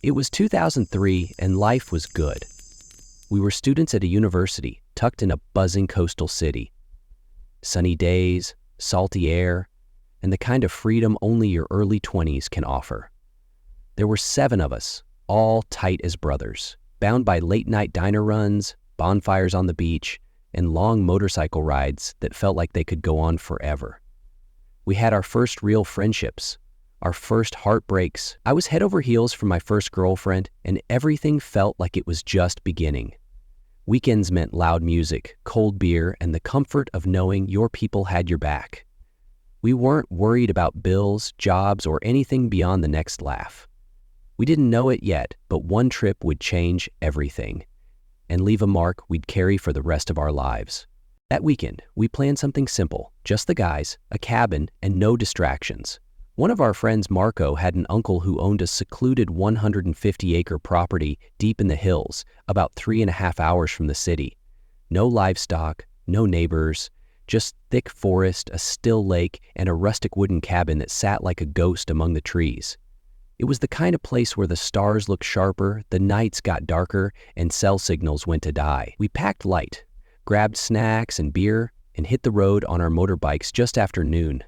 It was 2003 and life was good. We were students at a university tucked in a buzzing coastal city. Sunny days, salty air, and the kind of freedom only your early 20s can offer. There were 7 of us, all tight as brothers, bound by late-night diner runs, bonfires on the beach, and long motorcycle rides that felt like they could go on forever. We had our first real friendships, our first heartbreaks. I was head over heels for my first girlfriend, and everything felt like it was just beginning. Weekends meant loud music, cold beer, and the comfort of knowing your people had your back. We weren't worried about bills, jobs, or anything beyond the next laugh. We didn't know it yet, but one trip would change everything and leave a mark we'd carry for the rest of our lives. That weekend, we planned something simple, just the guys, a cabin, and no distractions. One of our friends, Marco, had an uncle who owned a secluded 150-acre property deep in the hills, about 3.5 hours from the city. No livestock, no neighbors, just thick forest, a still lake, and a rustic wooden cabin that sat like a ghost among the trees. It was the kind of place where the stars looked sharper, the nights got darker, and cell signals went to die. We packed light, grabbed snacks and beer, and hit the road on our motorbikes just after noon.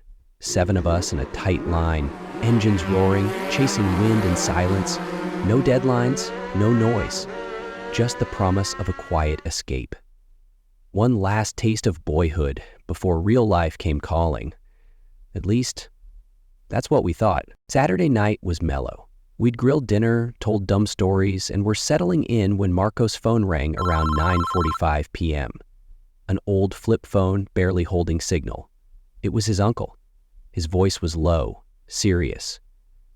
7 of us in a tight line, engines roaring, chasing wind in silence. No deadlines, no noise, just the promise of a quiet escape. One last taste of boyhood before real life came calling. At least, that's what we thought. Saturday night was mellow. We'd grilled dinner, told dumb stories, and were settling in when Marco's phone rang around 9:45 p.m. An old flip phone barely holding signal. It was his uncle. His voice was low, serious.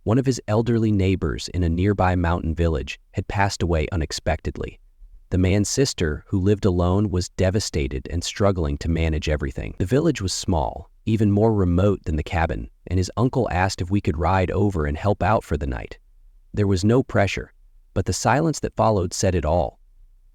One of his elderly neighbors in a nearby mountain village had passed away unexpectedly. The man's sister, who lived alone, was devastated and struggling to manage everything. The village was small, even more remote than the cabin, and his uncle asked if we could ride over and help out for the night. There was no pressure, but the silence that followed said it all.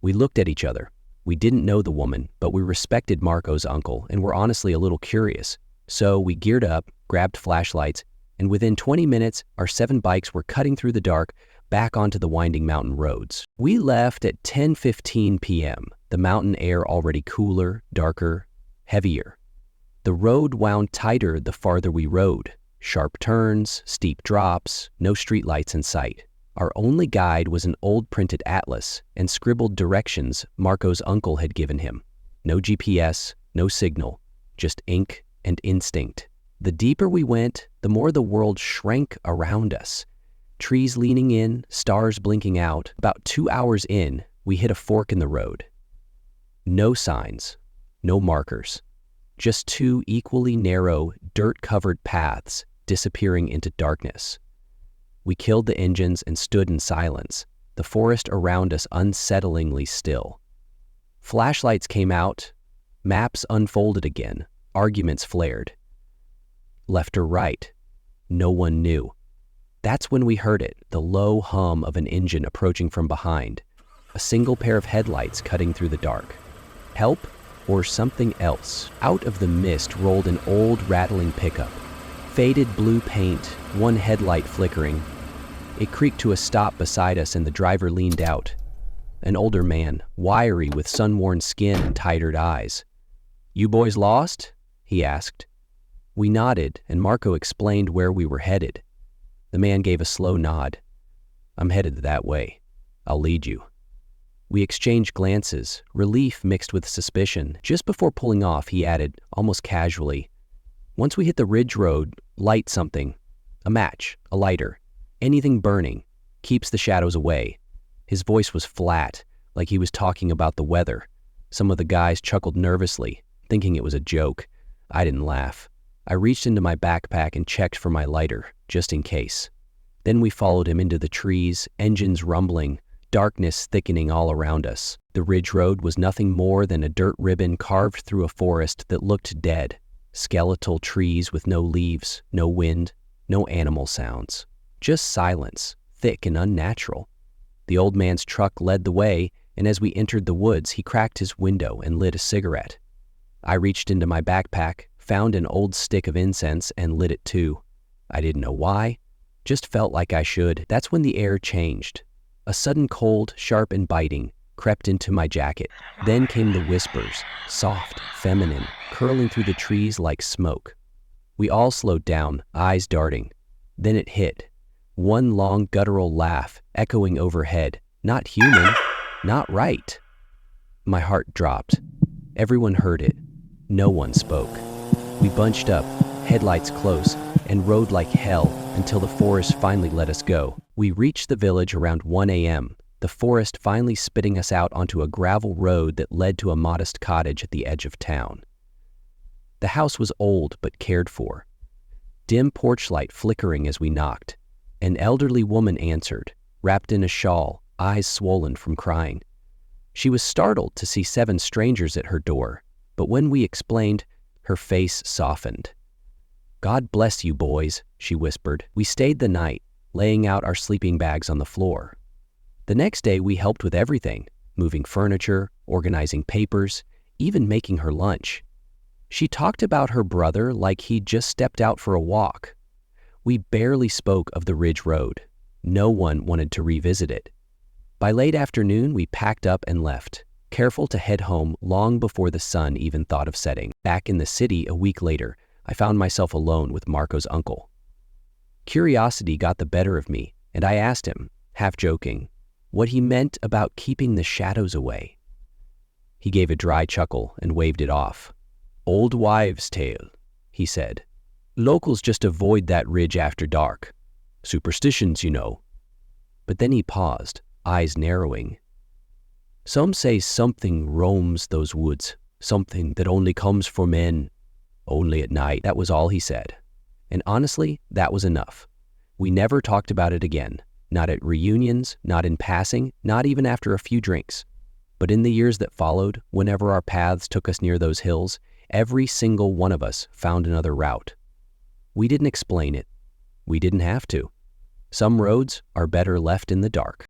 We looked at each other. We didn't know the woman, but we respected Marco's uncle and were honestly a little curious. So we geared up, grabbed flashlights, and within 20 minutes, our 7 bikes were cutting through the dark back onto the winding mountain roads. We left at 10:15 p.m., the mountain air already cooler, darker, heavier. The road wound tighter the farther we rode. Sharp turns, steep drops, no streetlights in sight. Our only guide was an old printed atlas and scribbled directions Marco's uncle had given him. No GPS, no signal, just ink and instinct. The deeper we went, the more the world shrank around us. Trees leaning in, stars blinking out. About 2 hours in, we hit a fork in the road. No signs, no markers. Just 2 equally narrow, dirt-covered paths disappearing into darkness. We killed the engines and stood in silence, the forest around us unsettlingly still. Flashlights came out, maps unfolded again, arguments flared. Left or right? No one knew. That's when we heard it, the low hum of an engine approaching from behind, a single pair of headlights cutting through the dark. Help or something else? Out of the mist rolled an old rattling pickup. Faded blue paint, one headlight flickering. It creaked to a stop beside us and the driver leaned out. An older man, wiry with sun-worn skin and tired eyes. "You boys lost?" he asked. We nodded and Marco explained where we were headed. The man gave a slow nod. "I'm headed that way. I'll lead you." We exchanged glances, relief mixed with suspicion. Just before pulling off, he added, almost casually, "Once we hit the ridge road, light something. A match, a lighter, anything burning. Keeps the shadows away." His voice was flat, like he was talking about the weather. Some of the guys chuckled nervously, thinking it was a joke. I didn't laugh. I reached into my backpack and checked for my lighter, just in case. Then we followed him into the trees, engines rumbling, darkness thickening all around us. The ridge road was nothing more than a dirt ribbon carved through a forest that looked dead. Skeletal trees with no leaves, no wind, no animal sounds. Just silence, thick and unnatural. The old man's truck led the way, and as we entered the woods, he cracked his window and lit a cigarette. I reached into my backpack, found an old stick of incense, and lit it too. I didn't know why, Just felt like I should. That's when the air changed. A sudden cold, sharp and biting, crept into my jacket. Then came the whispers, soft, feminine, curling through the trees like smoke. We all slowed down, eyes darting. Then it hit. One long guttural laugh, echoing overhead. Not human, not right. My heart dropped. Everyone heard it. No one spoke. We bunched up, headlights close, and rode like hell until the forest finally let us go. We reached the village around 1 a.m., the forest finally spitting us out onto a gravel road that led to a modest cottage at the edge of town. The house was old but cared for. Dim porch light flickering as we knocked. An elderly woman answered, wrapped in a shawl, eyes swollen from crying. She was startled to see 7 strangers at her door, but when we explained, her face softened. "God bless you, boys," she whispered. We stayed the night, laying out our sleeping bags on the floor. The next day we helped with everything, moving furniture, organizing papers, even making her lunch. She talked about her brother like he'd just stepped out for a walk. We barely spoke of the Ridge Road. No one wanted to revisit it. By late afternoon, we packed up and left, careful to head home long before the sun even thought of setting. Back in the city a week later, I found myself alone with Marco's uncle. Curiosity got the better of me, and I asked him, half joking, what he meant about keeping the shadows away. He gave a dry chuckle and waved it off. "Old wives' tale," he said. "Locals just avoid that ridge after dark. Superstitions, you know." But then he paused, eyes narrowing. "Some say something roams those woods, something that only comes for men. Only at night." That was all he said. And honestly, that was enough. We never talked about it again. Not at reunions, not in passing, not even after a few drinks. But in the years that followed, whenever our paths took us near those hills, every single one of us found another route. We didn't explain it. We didn't have to. Some roads are better left in the dark.